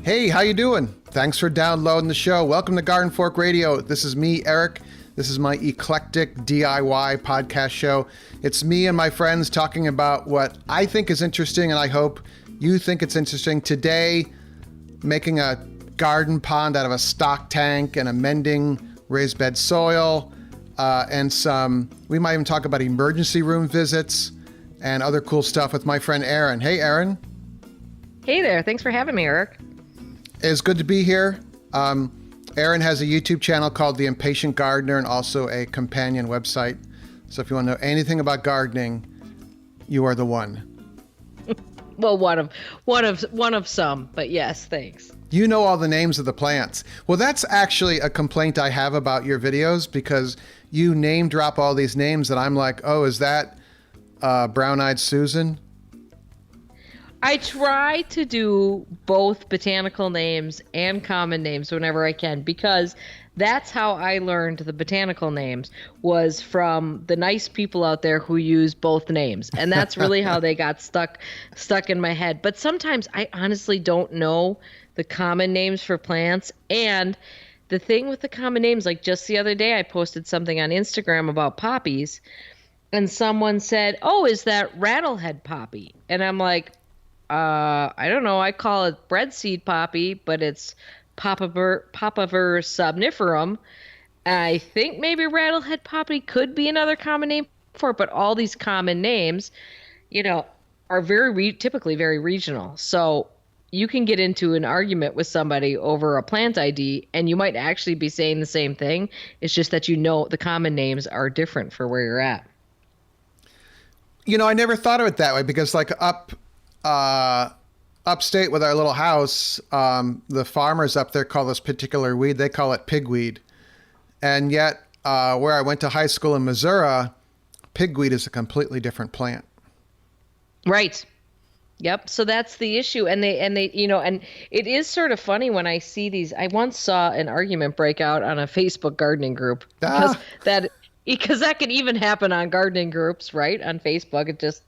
Hey, how you doing? Thanks for downloading the show. Welcome to Garden Fork Radio. This is me, Eric. This is my eclectic DIY podcast show. It's me and my friends talking about what I think is interesting, and I hope you think it's interesting. Today, making a garden pond out of a stock tank and amending raised bed soil, we might even talk about emergency room visits and other cool stuff with my friend Aaron. Hey, Aaron. Hey there. Thanks for having me, Eric. It's good to be here. Aaron has a YouTube channel called The Impatient Gardener and also a companion website. So if you want to know anything about gardening, you are the one. Well, one of some, but yes, thanks. You know all the names of the plants. Well, that's actually a complaint I have about your videos because you name drop all these names and I'm like, oh, is that Brown-Eyed Susan? I try to do both botanical names and common names whenever I can because that's how I learned the botanical names was from the nice people out there who use both names. And that's really how they got stuck in my head. But sometimes I honestly don't know the common names for plants. And the thing with the common names, like just the other day, I posted something on Instagram about poppies and someone said, oh, is that rattlehead poppy? And I'm like, I don't know. I call it breadseed poppy, but it's Papaver somniferum. I think maybe rattlehead poppy could be another common name for it, but all these common names, are typically very regional. So you can get into an argument with somebody over a plant ID, and you might actually be saying the same thing. It's just that the common names are different for where you're at. I never thought of it that way because upstate with our little house, the farmers up there call this particular weed, they call it pigweed. And yet, where I went to high school in Missouri, pigweed is a completely different plant. Right. Yep. So that's the issue. And and it is sort of funny when I see these. I once saw an argument break out on a Facebook gardening group because that can even happen on gardening groups, right? On Facebook. It just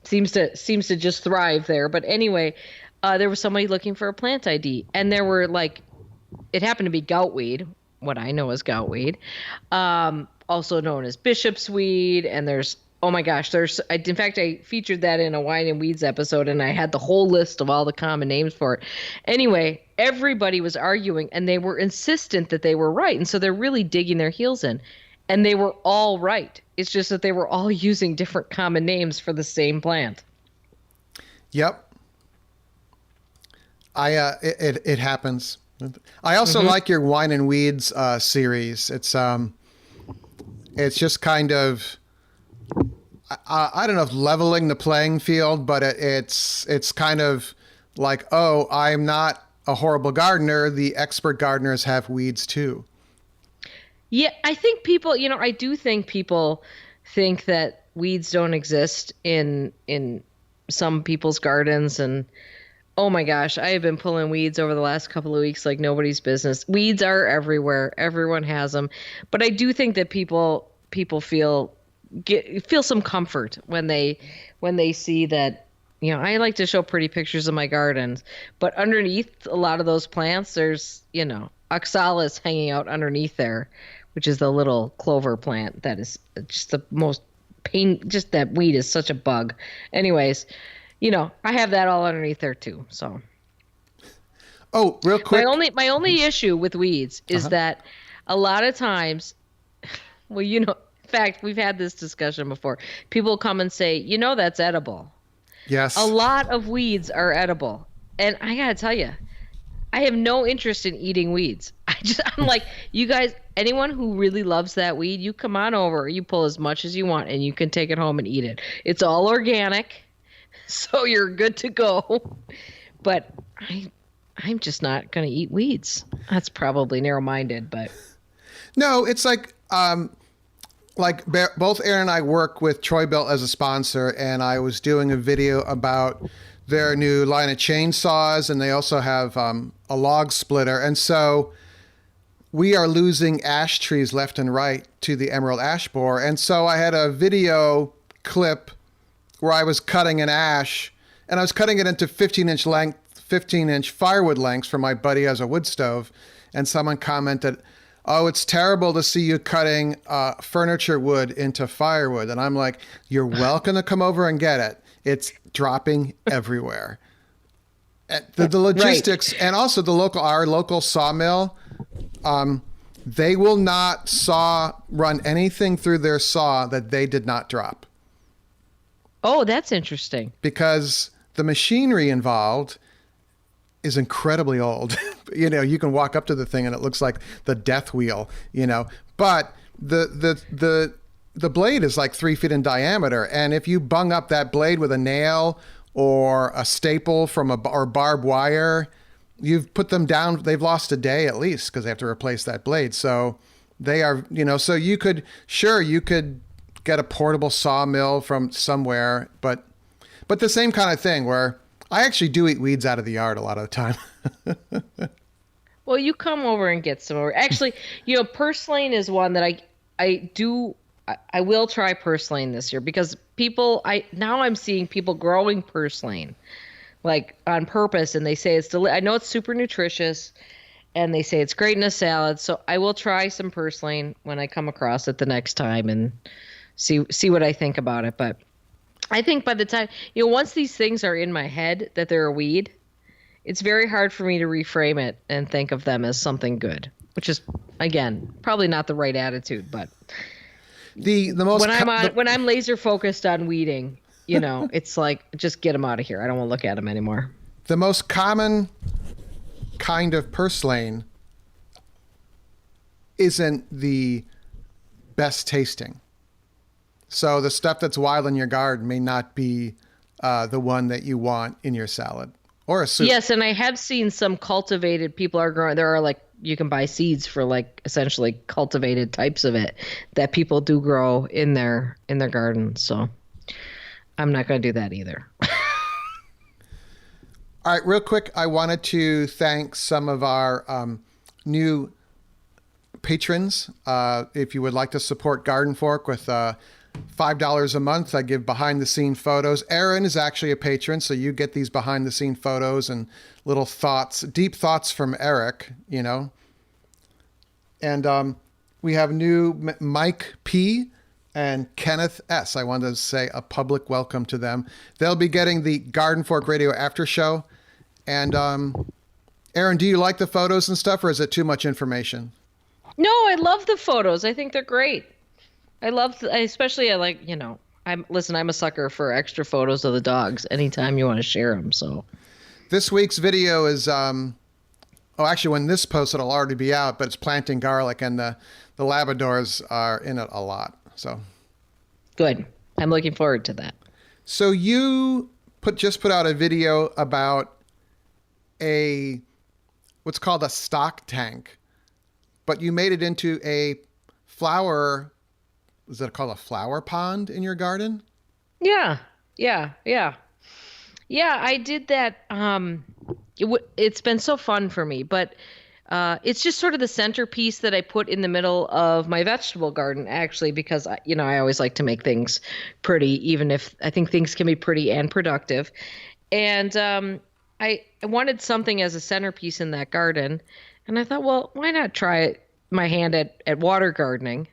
seems to just thrive there. But anyway, there was somebody looking for a plant ID, and there were it happened to be goutweed, what I know as goutweed, also known as bishop's weed. And in fact, I featured that in a wine and weeds episode, and I had the whole list of all the common names for it. Anyway, everybody was arguing, and they were insistent that they were right, and so they're really digging their heels in. And they were all right. It's just that they were all using different common names for the same plant. Yep. It happens. I also like your wine and weeds series. It's just kind of, I don't know if leveling the playing field, but it's kind of like, oh, I'm not a horrible gardener. The expert gardeners have weeds too. Yeah, I think I do think people think that weeds don't exist in some people's gardens. And oh my gosh, I have been pulling weeds over the last couple of weeks like nobody's business. Weeds are everywhere. Everyone has them. But I do think that people feel some comfort when they see that, I like to show pretty pictures of my gardens, but underneath a lot of those plants, there's, oxalis hanging out underneath there, which is the little clover plant that is just the most just that weed is such a bug. Anyways, I have that all underneath there too. So. Oh, real quick. My only issue with weeds is that a lot of times, well, in fact, we've had this discussion before. People come and say, that's edible. Yes. A lot of weeds are edible. And I got to tell you, I have no interest in eating weeds. I'm like, you guys, anyone who really loves that weed, you come on over, you pull as much as you want, and you can take it home and eat it. It's all organic, so you're good to go. But I'm just not going to eat weeds. That's probably narrow-minded, but. No, it's like both Aaron and I work with Troy-Bilt as a sponsor, and I was doing a video about their new line of chainsaws, and they also have a log splitter. And so we are losing ash trees left and right to the emerald ash borer. And so I had a video clip where I was cutting an ash, and I was cutting it into 15-inch length 15-inch firewood lengths for my buddy who has a wood stove, and someone commented, "Oh, it's terrible to see you cutting furniture wood into firewood." And I'm like, "You're welcome to come over and get it. It's dropping everywhere." The logistics, right. And also our local sawmill, they will not run anything through their saw that they did not drop. Oh, that's interesting. Because the machinery involved is incredibly old. You can walk up to the thing and it looks like the death wheel, but the blade is like 3 feet in diameter. And if you bung up that blade with a nail or a staple or barbed wire, you've put them down. They've lost a day at least because they have to replace that blade. So they are, so you could get a portable sawmill from somewhere, but the same kind of thing where I actually do eat weeds out of the yard a lot of the time. Well, you come over and get some. Actually, purslane is one that I will try purslane this year because now I'm seeing people growing purslane like on purpose, and they say I know it's super nutritious, and they say it's great in a salad. So I will try some purslane when I come across it the next time and see what I think about it. But I think by the time, once these things are in my head that they're a weed, it's very hard for me to reframe it and think of them as something good, which is, again, probably not the right attitude. But the most when I'm laser focused on weeding, it's like, just get them out of here. I don't want to look at them anymore. The most common kind of purslane isn't the best tasting. So the stuff that's wild in your garden may not be the one that you want in your salad or a soup. Yes, and I have seen some cultivated people are growing. There are like, you can buy seeds for like essentially cultivated types of it that people do grow in their garden. So I'm not going to do that either. All right, real quick, I wanted to thank some of our new patrons. If you would like to support Garden Fork with $5 a month, I give behind-the-scene photos. Aaron is actually a patron, so you get these behind-the-scene photos and little thoughts, deep thoughts from Eric, And we have new Mike P. and Kenneth S. I wanted to say a public welcome to them. They'll be getting the Garden Fork Radio after show. And Aaron, do you like the photos and stuff, or is it too much information? No, I love the photos. I think they're great. I like, I'm a sucker for extra photos of the dogs anytime you want to share them. So this week's video is, actually when this post, it'll already be out, but it's planting garlic, and the Labradors are in it a lot. So good. I'm looking forward to that. So you just put out a video about what's called a stock tank, but you made it into a flower. Is it called a flower pond in your garden? Yeah. I did that. It's been so fun for me, but it's just sort of the centerpiece that I put in the middle of my vegetable garden, actually, because I always like to make things pretty, even if I think things can be pretty and productive. And I wanted something as a centerpiece in that garden, and I thought, well, why not try my hand at water gardening?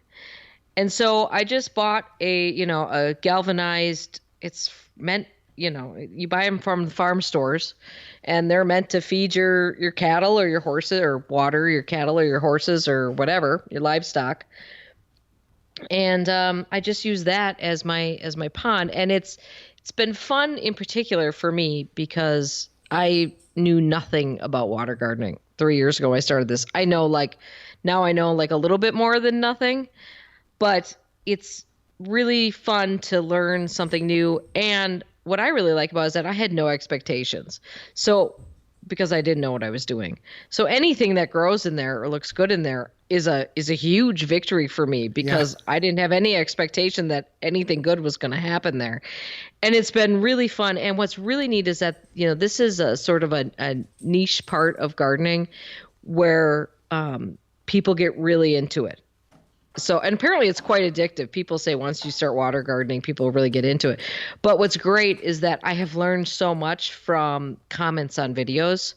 And so I just bought a galvanized, it's meant, you buy them from farm stores, and they're meant to feed your cattle or your horses, or water your cattle or your horses or whatever, your livestock. And I just use that as my pond. And it's been fun in particular for me because I knew nothing about water gardening. 3 years ago I started this. Now I know a little bit more than nothing. But it's really fun to learn something new. And what I really like about it is that I had no expectations. So, because I didn't know what I was doing. So anything that grows in there or looks good in there is a huge victory for me, because I didn't have any expectation that anything good was going to happen there. And it's been really fun. And what's really neat is that, this is a sort of a niche part of gardening where people get really into it. So, and apparently it's quite addictive. People say once you start water gardening, people really get into it. But what's great is that I have learned so much from comments on videos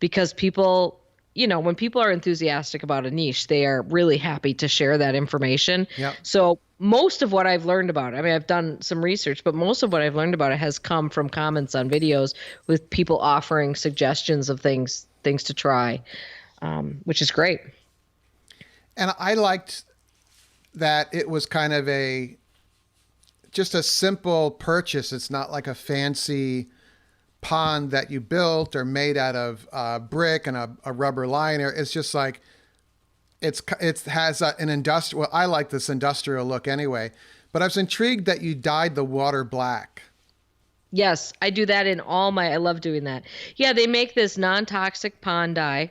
because people, when people are enthusiastic about a niche, they are really happy to share that information. Yeah. So, most of what I've learned about it, I mean, I've done some research, but most of what I've learned about it has come from comments on videos with people offering suggestions of things to try, which is great. And I liked that it was kind of just a simple purchase. It's not like a fancy pond that you built or made out of brick and a rubber liner. It's just like it has an industrial. Well, I like this industrial look anyway. But I was intrigued that you dyed the water black. Yes, I do that in all my. I love doing that. Yeah, they make this non-toxic pond dye.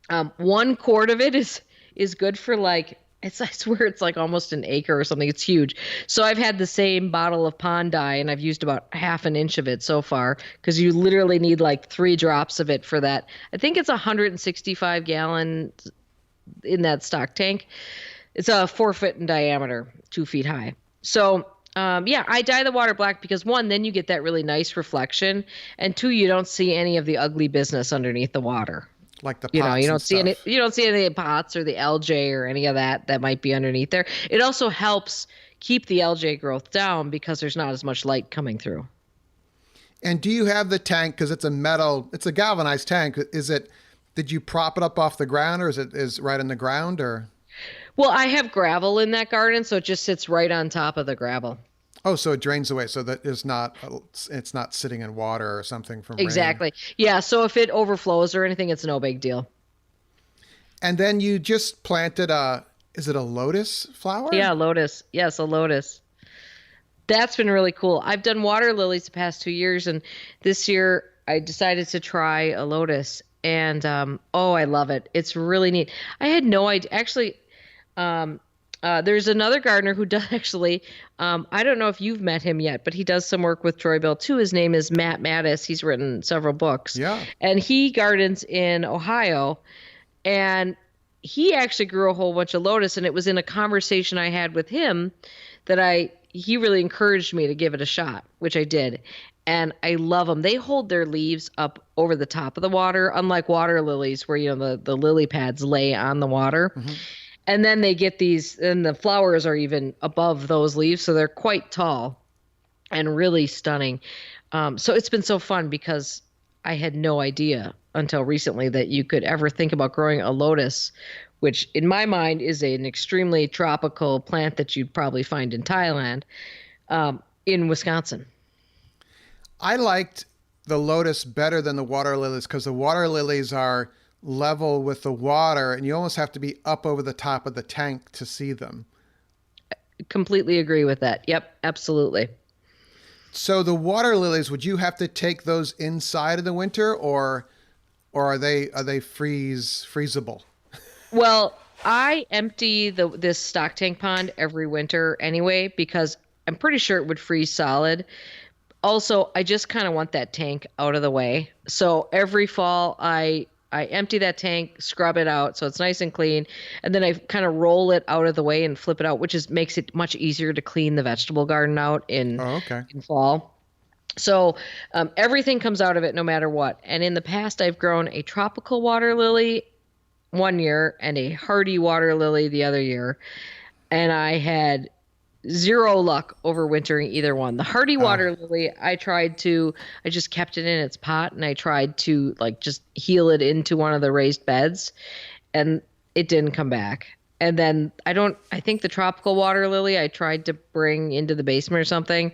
1 quart of it is good for like. I swear it's like almost an acre or something. It's huge. So I've had the same bottle of pond dye and I've used about half an inch of it so far because you literally need like 3 drops of it for that. I think it's 165 gallons in that stock tank. It's a 4 foot in diameter, 2 feet high. So yeah, I dye the water black because 1, then you get that really nice reflection, and 2, you don't see any of the ugly business underneath the water. Like the pots you don't and see stuff. any of the pots or the algae or any of that might be underneath there. It also helps keep the algae growth down because there's not as much light coming through. And do you have the tank, because it's a galvanized tank. Did you prop it up off the ground, or is right in the ground, or? Well, I have gravel in that garden, so it just sits right on top of the gravel. Oh, so it drains away, so that it's not sitting in water or something from rain. Exactly. Yeah, so if it overflows or anything, it's no big deal. And then you just planted is it a lotus flower? Yeah, lotus. Yes, a lotus. That's been really cool. I've done water lilies the past 2 years, and this year I decided to try a lotus, and I love it. It's really neat. I had no idea. Actually, there's another gardener who does actually. I don't know if you've met him yet, but he does some work with Troy Bill too. His name is Matt Mattis. He's written several books. Yeah. And he gardens in Ohio, and he actually grew a whole bunch of lotus. And it was in a conversation I had with him that he really encouraged me to give it a shot, which I did. And I love them. They hold their leaves up over the top of the water, unlike water lilies where, the lily pads lay on the water. Mm-hmm. And then they get these, and the flowers are even above those leaves. So they're quite tall and really stunning. So it's been so fun because I had no idea until recently that you could ever think about growing a lotus, which in my mind is an extremely tropical plant that you'd probably find in Thailand, in Wisconsin. I liked the lotus better than the water lilies because the water lilies are level with the water and you almost have to be up over the top of the tank to see them. Completely agree with that. Yep, absolutely. So the water lilies, would you have to take those inside in the winter or are they freezable? Well, I empty this stock tank pond every winter anyway because I'm pretty sure it would freeze solid. Also, I just kind of want that tank out of the way. So every fall I empty that tank, scrub it out so it's nice and clean, and then I kind of roll it out of the way and flip it out, which makes it much easier to clean the vegetable garden out in fall. So everything comes out of it no matter what. And in the past, I've grown a tropical water lily one year and a hardy water lily the other year, and I had zero luck overwintering either one. The hardy water lily, I just kept it in its pot and I tried to just heel it into one of the raised beds and it didn't come back. And then I think the tropical water lily I tried to bring into the basement or something.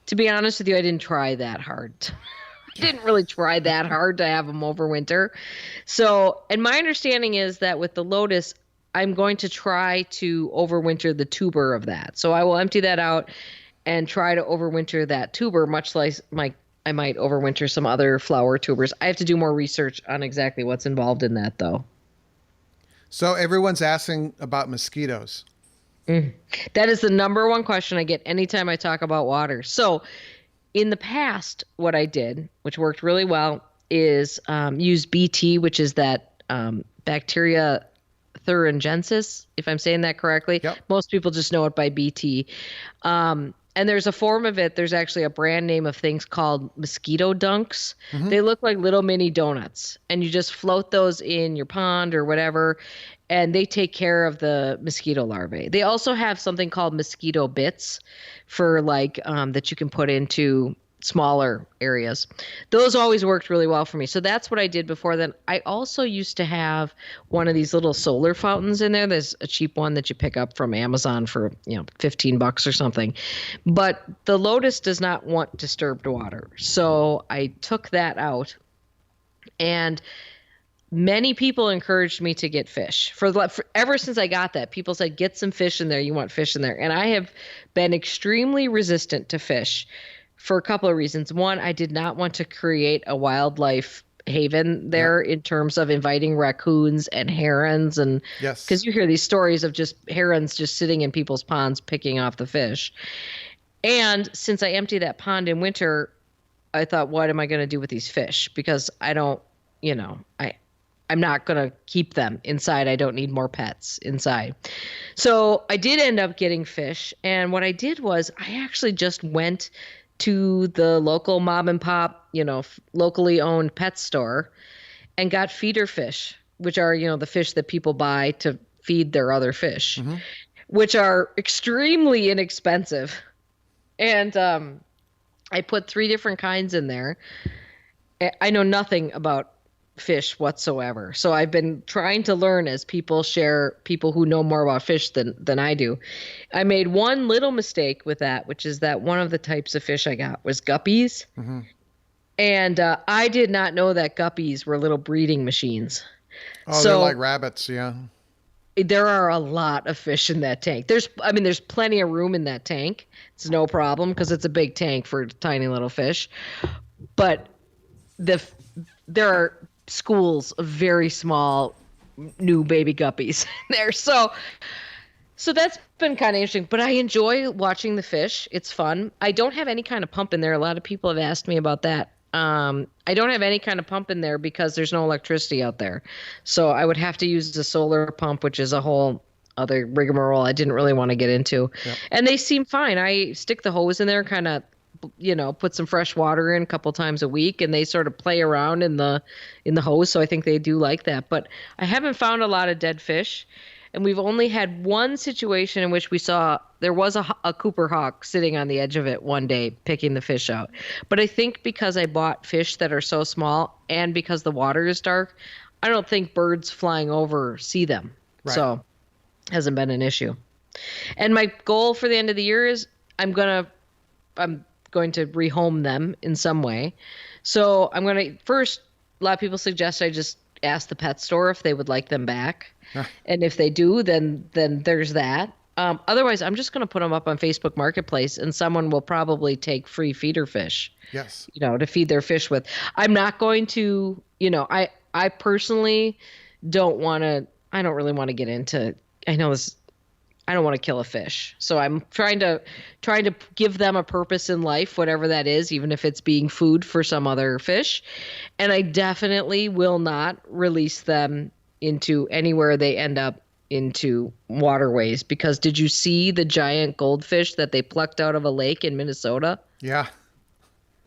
To be honest with you, I didn't try that hard. I didn't really try that hard to have them overwinter. So, and my understanding is that with the lotus, I'm going to try to overwinter the tuber of that. So I will empty that out and try to overwinter that tuber, much like I might overwinter some other flower tubers. I have to do more research on exactly what's involved in that, though. So everyone's asking about mosquitoes. That is the number one question I get anytime I talk about water. So in the past, what I did, which worked really well, is use BT, which is that bacteria thuringiensis, if I'm saying that correctly. Yep. Most people just know it by BT. And there's a form of it. There's actually a brand name of things called mosquito dunks. They look like little mini donuts, and you just float those in your pond or whatever, and they take care of the mosquito larvae. They also have something called mosquito bits for like that you can put into smaller areas. Those always worked really well for me. So that's what I did before then. I also used to have one of these little solar fountains in there. There's a cheap one that you pick up from Amazon for, $15 or something. But the lotus does not want disturbed water. So I took that out, and many people encouraged me to get fish. For ever since I got that, people said, get some fish in there. You want fish in there. And I have been extremely resistant to fish for a couple of reasons. One, I did not want to create a wildlife haven there in terms of inviting raccoons and herons. And because you hear these stories of just herons just sitting in people's ponds picking off the fish. And since I empty that pond in winter, I thought, what am I going to do with these fish? Because I don't, I'm not going to keep them inside. I don't need more pets inside. So I did end up getting fish. And what I did was I actually just went to the local mom and pop, locally owned pet store and got feeder fish, which are, the fish that people buy to feed their other fish, which are extremely inexpensive. And I put 3 different kinds in there. I know nothing about fish whatsoever. So I've been trying to learn as people who know more about fish than I do. I made one little mistake with that, which is that one of the types of fish I got was guppies. And I did not know that guppies were little breeding machines. Oh, they're like rabbits, yeah. There are a lot of fish in that tank. There's plenty of room in that tank. It's no problem because it's a big tank for tiny little fish. But there are schools of very small new baby guppies there. So that's been kind of interesting, but I enjoy watching the fish. It's fun. I don't have any kind of pump in there. A lot of people have asked me about that. I don't have any kind of pump in there because there's no electricity out there. So I would have to use a solar pump, which is a whole other rigmarole I didn't really want to get into. Yep. And they seem fine. I stick the hose in there, kind of put some fresh water in a couple times a week, and they sort of play around in the hose. So I think they do like that, but I haven't found a lot of dead fish. And we've only had one situation in which we saw there was a Cooper hawk sitting on the edge of it one day picking the fish out. But I think because I bought fish that are so small and because the water is dark, I don't think birds flying over see them. Right. So it hasn't been an issue. And my goal for the end of the year is I'm going to rehome them in some way. So I'm going to first, a lot of people suggest I just ask the pet store if they would like them back. And if they do, then there's that. Otherwise, I'm just going to put them up on Facebook Marketplace, and someone will probably take free feeder fish. Yes. To feed their fish with. I'm not going to, I personally don't really want to get into, I don't want to kill a fish. So I'm trying to give them a purpose in life, whatever that is, even if it's being food for some other fish. And I definitely will not release them into anywhere they end up into waterways, because did you see the giant goldfish that they plucked out of a lake in Minnesota? Yeah.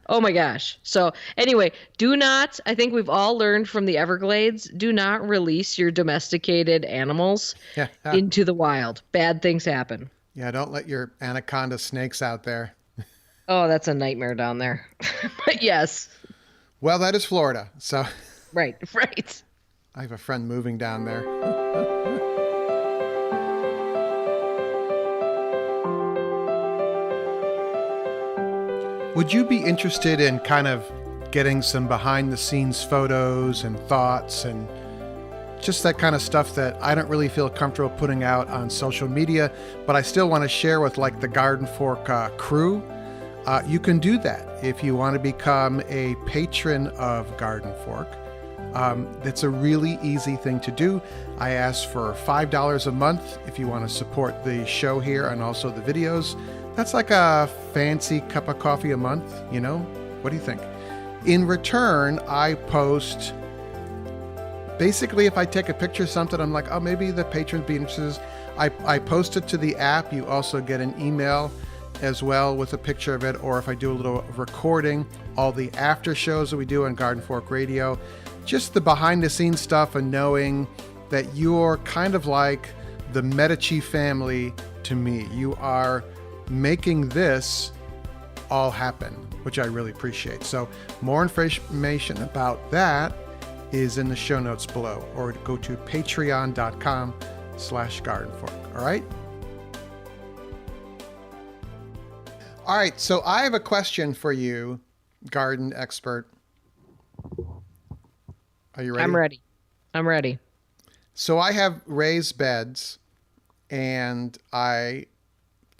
Oh my gosh. So anyway, I think we've all learned from the Everglades, do not release your domesticated animals into the wild. Bad things happen. Yeah, don't let your anaconda snakes out there. Oh, that's a nightmare down there. But yes. Well, that is Florida, so. Right. I have a friend moving down there. Would you be interested in kind of getting some behind the scenes photos and thoughts and just that kind of stuff that I don't really feel comfortable putting out on social media, but I still want to share with like the Garden Fork crew? You can do that if you want to become a patron of Garden Fork. It's a really easy thing to do. I ask for $5 a month if you want to support the show here and also the videos. That's like a fancy cup of coffee a month, What do you think? In return, I post basically, if I take a picture of something, I'm like, oh, maybe the patrons be interested. I post it to the app. You also get an email as well with a picture of it. Or if I do a little recording, all the after shows that we do on Garden Fork Radio, just the behind the scenes stuff, and knowing that you're kind of like the Medici family to me. You are making this all happen, which I really appreciate. So more information about that is in the show notes below, or go to patreon.com/gardenfork. All right. All right. So I have a question for you, garden expert. Are you ready? I'm ready. So I have raised beds, and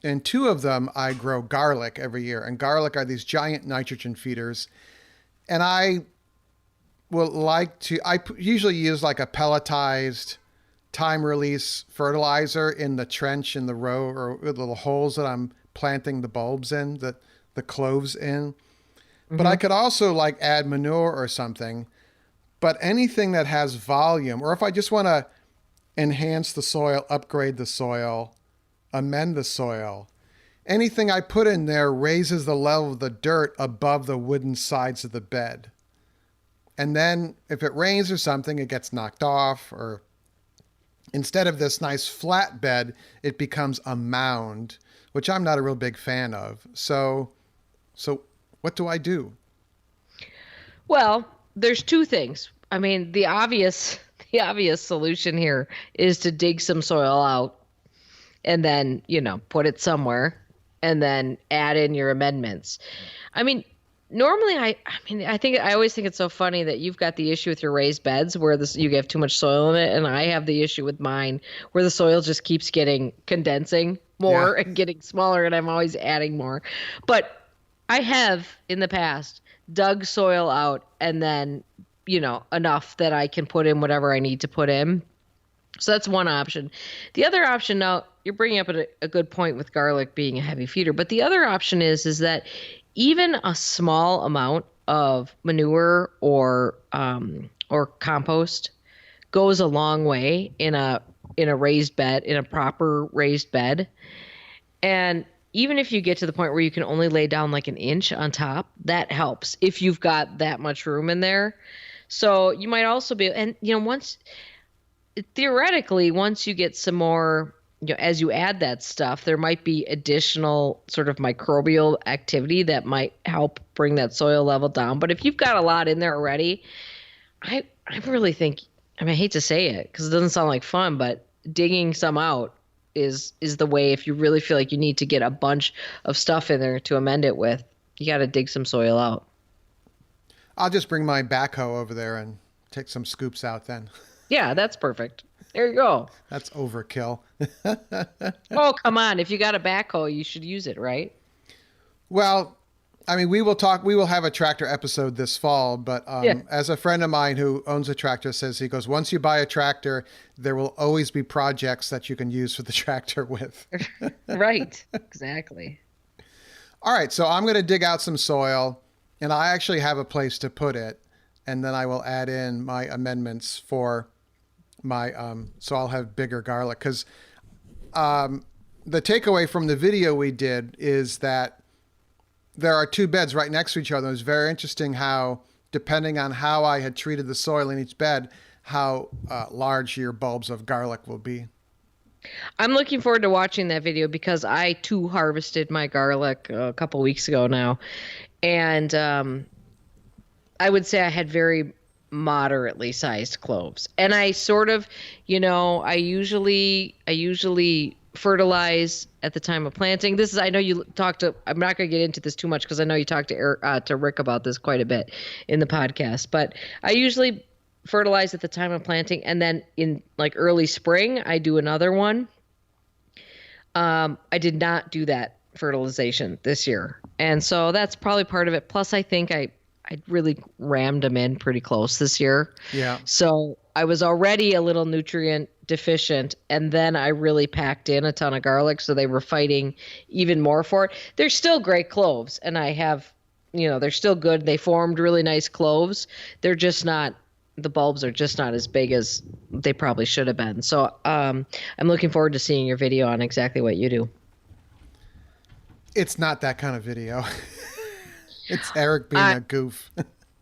in two of them, I grow garlic every year. And garlic are these giant nitrogen feeders. And I usually use like a pelletized time release fertilizer in the trench in the row, or the little holes that I'm planting the bulbs in, the cloves in. Mm-hmm. But I could also like add manure or something. But anything that has volume, or if I just want to enhance the soil, upgrade the soil, amend the soil, anything I put in there raises the level of the dirt above the wooden sides of the bed. And then if it rains or something, it gets knocked off, or instead of this nice flat bed, it becomes a mound, which I'm not a real big fan of. So what do I do? Well, there's two things. I mean, the obvious solution here is to dig some soil out and then, put it somewhere and then add in your amendments. I mean, normally I always think it's so funny that you've got the issue with your raised beds where you have too much soil in it, and I have the issue with mine where the soil just keeps condensing more and getting smaller, and I'm always adding more. But I have in the past dug soil out and then, enough that I can put in whatever I need to put in. So that's one option. The other option, now you're bringing up a good point with garlic being a heavy feeder, but the other option is that even a small amount of manure or compost goes a long way in a raised bed, in a proper raised bed. And even if you get to the point where you can only lay down like an inch on top, that helps if you've got that much room in there. So you might also be, and once you get some more, as you add that stuff, there might be additional sort of microbial activity that might help bring that soil level down. But if you've got a lot in there already, I really think, I hate to say it because it doesn't sound like fun, but digging some out is the way. If you really feel like you need to get a bunch of stuff in there to amend it with, you got to dig some soil out. I'll just bring my backhoe over there and take some scoops out then. Yeah, that's perfect. There you go. That's overkill. Oh, come on. If you got a backhoe, you should use it, right? Well, we will have a tractor episode this fall, but as a friend of mine who owns a tractor says, he goes, once you buy a tractor, there will always be projects that you can use for the tractor with. Right. Exactly. All right. So I'm going to dig out some soil, and I actually have a place to put it. And then I will add in my amendments for my, so I'll have bigger garlic. Because the takeaway from the video we did is that there are two beds right next to each other. It was very interesting how, depending on how I had treated the soil in each bed, how large your bulbs of garlic will be. I'm looking forward to watching that video because I too harvested my garlic a couple weeks ago now. And I would say I had very moderately sized cloves. And I sort of, I usually fertilize at the time of planting. I know you talked to, I'm not going to get into this too much because I know you talked to Rick about this quite a bit in the podcast, but I usually fertilize at the time of planting. And then in like early spring, I do another one. I did not do that fertilization this year. And so that's probably part of it. Plus I think I really rammed them in pretty close this year. Yeah. So I was already a little nutrient deficient, and then I really packed in a ton of garlic, so they were fighting even more for it. They're still great cloves, and I have, they're still good. They formed really nice cloves. They're just not the bulbs are just not as big as they probably should have been. So I'm looking forward to seeing your video on exactly what you do. It's not that kind of video. It's Eric being I, a goof.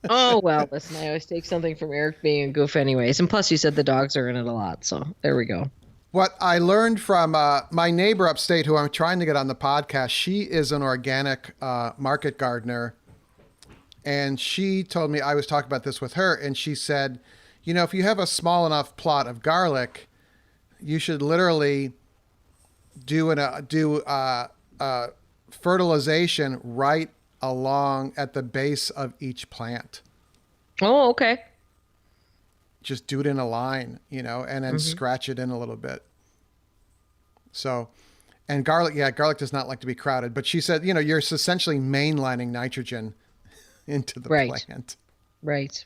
oh, well, listen, I always take something from Eric being a goof anyways. And plus you said the dogs are in it a lot. So there we go. What I learned from my neighbor upstate, who I'm trying to get on the podcast, she is an organic market gardener. And she told me, I was talking about this with her, and she said, you know, if you have a small enough plot of garlic, you should literally do fertilization right along at the base of each plant. Oh, okay. Just do it in a line, you know, and then scratch it in a little bit. So, and garlic does not like to be crowded, but she said, you know, you're essentially mainlining nitrogen into the plant. Right.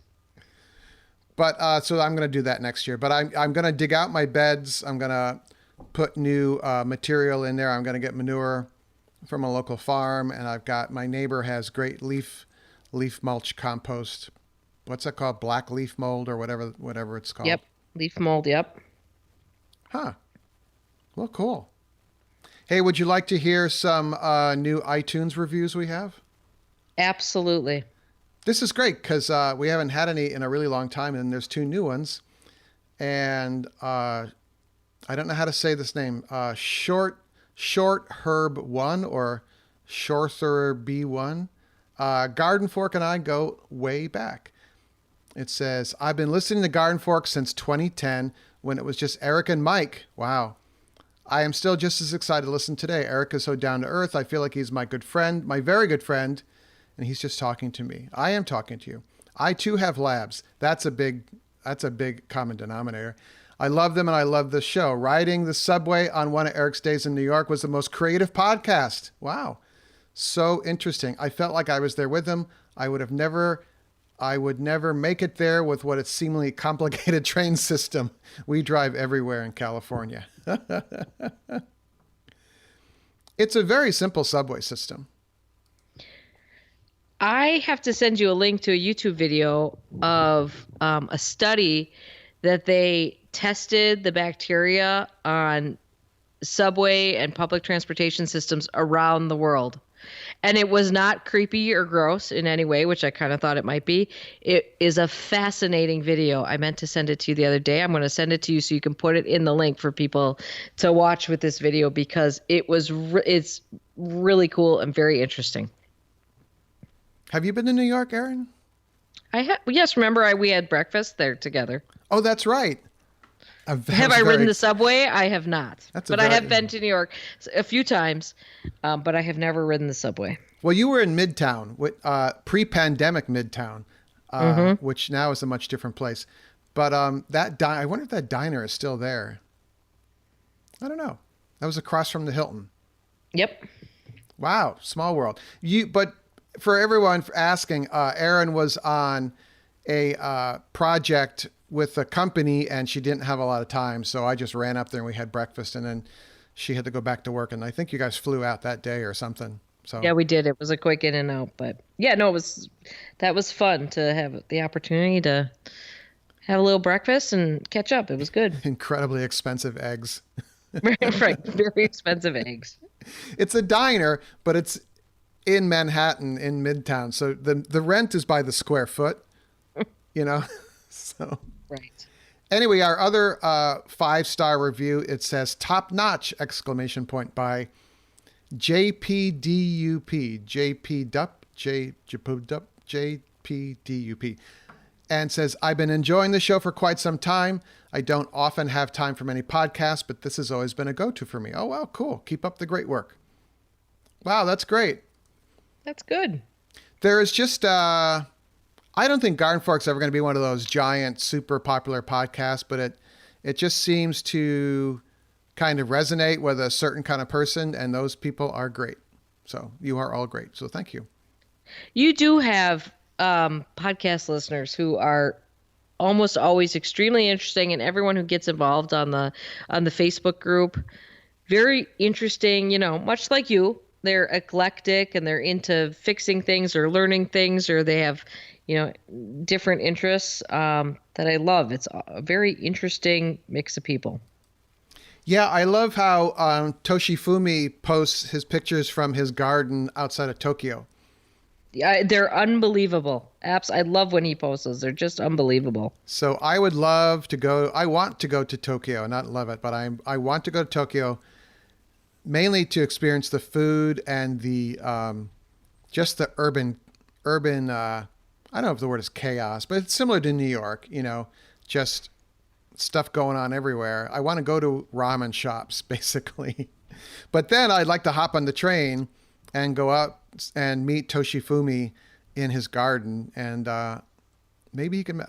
But so I'm going to do that next year. But I'm going to dig out my beds. I'm going to put new material in there. I'm going to get manure from a local farm, and I've got my neighbor has great leaf mulch compost. What's that called? Black leaf mold or whatever it's called. Yep, leaf mold. Yep. Huh. Well, cool. Hey, would you like to hear some new iTunes reviews we have? Absolutely. This is great because we haven't had any in a really long time, and there's 2 new ones. And I don't know how to say this name. Short Herb 1 or Shorther B1. Garden Fork and I go way back. It says, I've been listening to Garden Fork since 2010 when it was just Eric and Mike. Wow. I am still just as excited to listen today. Eric is so down to earth. I feel like he's my good friend, my very good friend, and he's just talking to me. I am talking to you. I too have labs. That's a big common denominator. I love them and I love the show. Riding the subway on one of Eric's days in New York was the most creative podcast. Wow. So interesting. I felt like I was there with him. I would never make it there with what a seemingly complicated train system we drive everywhere in California. It's a very simple subway system. I have to send you a link to a YouTube video of a study that they tested the bacteria on subway and public transportation systems around the world. And it was not creepy or gross in any way, which I kind of thought it might be. It is a fascinating video. I meant to send it to you the other day. I'm going to send it to you so you can put it in the link for people to watch with this video because it's really cool and very interesting. Have you been to New York, Erin? Yes, remember we had breakfast there together. Oh, that's right. Have I ridden the subway? I have not. I have been to New York a few times, but I have never ridden the subway. Well, you were in Midtown, pre-pandemic Midtown, which now is a much different place. But I wonder if that diner is still there. I don't know. That was across from the Hilton. Yep. Wow, small world. But for everyone asking, Erin was on a project with a company and she didn't have a lot of time. So I just ran up there and we had breakfast and then she had to go back to work. And I think you guys flew out that day or something. So yeah, we did. It was a quick in and out, but yeah, no, that was fun to have the opportunity to have a little breakfast and catch up. It was good. Incredibly expensive eggs. Right. Very expensive eggs. It's a diner, but it's in Manhattan in Midtown. So the rent is by the square foot, you know? So right. Anyway, our other 5-star review, it says top notch ! By JPDUP, JPDUP, and says, I've been enjoying the show for quite some time. I don't often have time for many podcasts, but this has always been a go-to for me. Oh, wow, cool. Keep up the great work. Wow, that's great. That's good. There is just, I don't think Garden Fork's ever going to be one of those giant, super popular podcasts, but it just seems to kind of resonate with a certain kind of person, and those people are great. So you are all great. So thank you. You do have podcast listeners who are almost always extremely interesting, and everyone who gets involved on the Facebook group, very interesting, much like you. They're eclectic and they're into fixing things or learning things, or they have, different interests that I love. It's a very interesting mix of people. Yeah, I love how Toshifumi posts his pictures from his garden outside of Tokyo. Yeah, they're unbelievable. Apps. I love when he posts those. They're just unbelievable. So I would love to go. I want to go to Tokyo, not love it, but I want to go to Tokyo mainly to experience the food and the just the urban. I don't know if the word is chaos, but it's similar to New York. Just stuff going on everywhere. I want to go to ramen shops, basically. But then I'd like to hop on the train and go out and meet Toshifumi in his garden, and maybe he can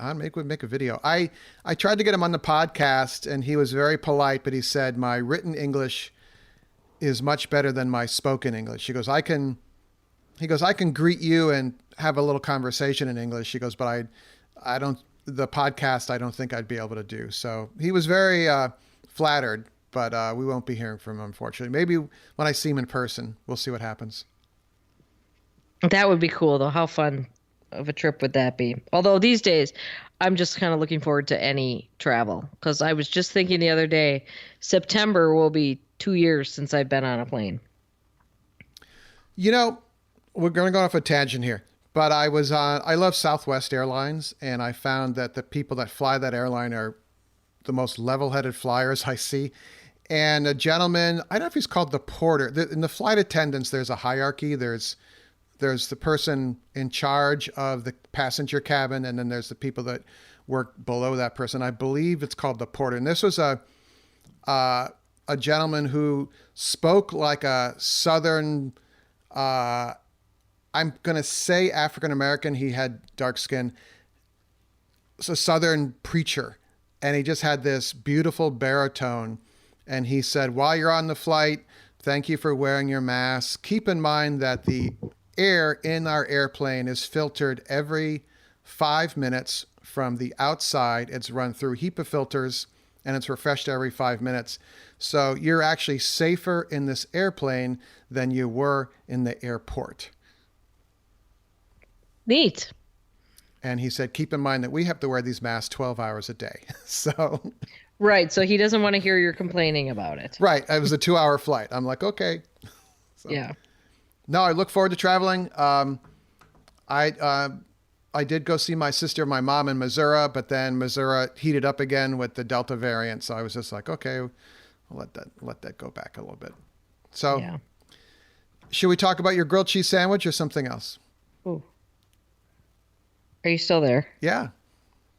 make a video. I tried to get him on the podcast, and he was very polite, but he said my written English is much better than my spoken English. He goes, I can greet you and have a little conversation in English. He goes, but I don't. The podcast, I don't think I'd be able to do. So he was very flattered, but we won't be hearing from him, unfortunately. Maybe when I see him in person, we'll see what happens. That would be cool, though. How fun of a trip would that be? Although these days, I'm just kind of looking forward to any travel because I was just thinking the other day, September will be 2 years since I've been on a plane. We're going to go off a tangent here, but I love Southwest Airlines, and I found that the people that fly that airline are the most level-headed flyers I see. And a gentleman, I don't know if he's called the porter. In the flight attendants, there's a hierarchy. There's the person in charge of the passenger cabin, and then there's the people that work below that person. I believe it's called the porter. And this was a gentleman who spoke like a Southern, I'm going to say African American. He had dark skin. It's a Southern preacher. And he just had this beautiful baritone. And he said, while you're on the flight, thank you for wearing your mask. Keep in mind that the air in our airplane is filtered every 5 minutes from the outside. It's run through HEPA filters and it's refreshed every 5 minutes. So you're actually safer in this airplane than you were in the airport. Neat. And he said, keep in mind that we have to wear these masks 12 hours a day. So. Right. So he doesn't want to hear you're complaining about it. Right. It was a 2-hour flight. I'm like, okay. So. Yeah. No, I look forward to traveling. I did go see my sister and my mom in Missouri, but then Missouri heated up again with the Delta variant. So I was just like, okay, I'll let that go back a little bit. So yeah. Should we talk about your grilled cheese sandwich or something else? Ooh. Are you still there? Yeah.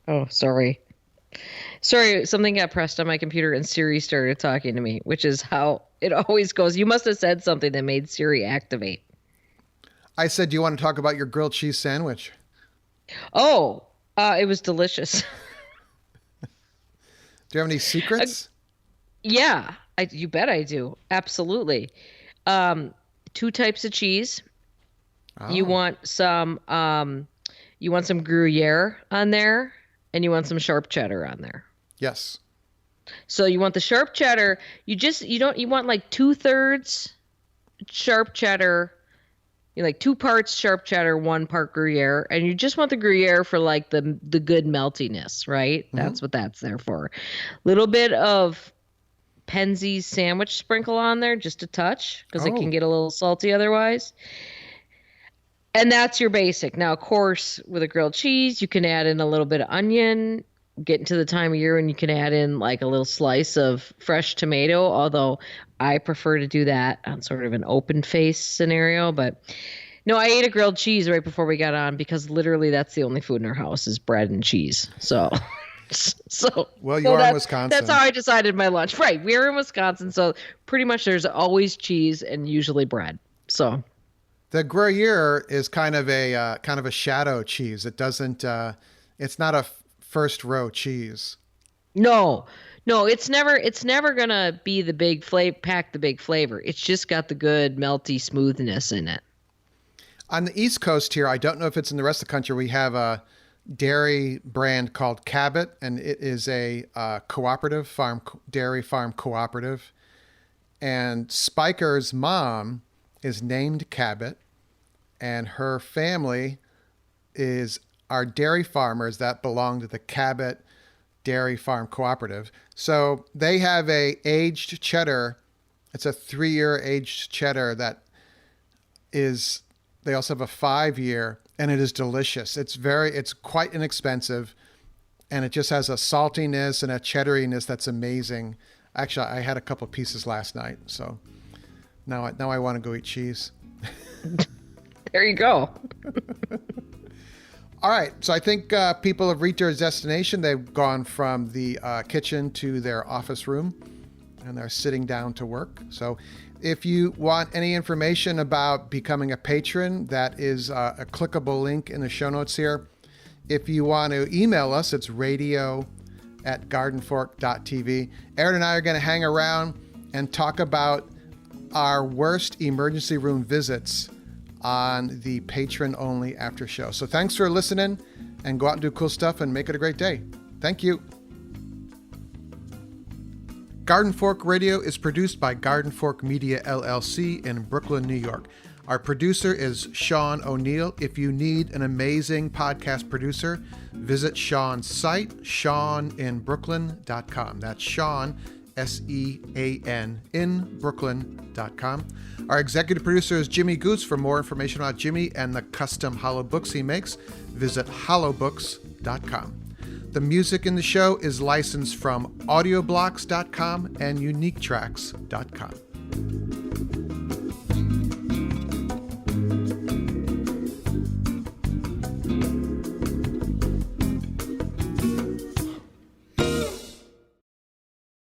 Oh, sorry. Sorry, something got pressed on my computer and Siri started talking to me, which is how it always goes. You must have said something that made Siri activate. I said, do you want to talk about your grilled cheese sandwich? Oh, it was delicious. Do you have any secrets? Yeah, you bet I do. Absolutely. 2 types of cheese. Oh. You want some Gruyere on there, and you want some sharp cheddar on there. Yes. So you want the sharp cheddar. You want like 2/3 sharp cheddar. You like 2 parts sharp cheddar, 1 part Gruyere, and you just want the Gruyere for like the good meltiness, right? Mm-hmm. That's what that's there for. Little bit of Penzeys sandwich sprinkle on there, just a touch, because it can get a little salty otherwise. And that's your basic. Now, of course, with a grilled cheese, you can add in a little bit of onion. Get into the time of year when you can add in like a little slice of fresh tomato, although I prefer to do that on sort of an open face scenario. But no, I ate a grilled cheese right before we got on because literally that's the only food in our house is bread and cheese. So well, you are in Wisconsin. That's how I decided my lunch. Right. We're in Wisconsin, so pretty much there's always cheese and usually bread. So the Gruyere is kind of a shadow cheese. It doesn't. It's not a first row cheese. No, it's never gonna be the big pack the big flavor. It's just got the good melty smoothness in it. On the East Coast here, I don't know if it's in the rest of the country. We have a dairy brand called Cabot, and it is a cooperative dairy farm cooperative. And Spiker's mom is named Cabot, and her family is are dairy farmers that belong to the Cabot Dairy Farm Cooperative. So they have a aged cheddar. It's a 3-year aged cheddar that is, they also have a 5-year, and it is delicious. It's quite inexpensive, and it just has a saltiness and a cheddariness that's amazing. Actually, I had a couple pieces last night, so now I want to go eat cheese. There you go. All right, so I think people have reached their destination. They've gone from the kitchen to their office room, and they're sitting down to work. So if you want any information about becoming a patron, that is a clickable link in the show notes here. If you want to email us, it's radio@gardenfork.tv. Aaron and I are going to hang around and talk about our worst emergency room visits on the patron-only after show. So thanks for listening, and go out and do cool stuff and make it a great day. Thank you. Garden Fork Radio is produced by Garden Fork Media LLC in Brooklyn, New York. Our producer is Sean O'Neill. If you need an amazing podcast producer, visit Sean's site, SeanInBrooklyn.com. That's Sean, SEAN, in Brooklyn.com. Our executive producer is Jimmy Goose. For more information about Jimmy and the custom hollow books he makes, visit hollowbooks.com. The music in the show is licensed from audioblocks.com and uniquetracks.com.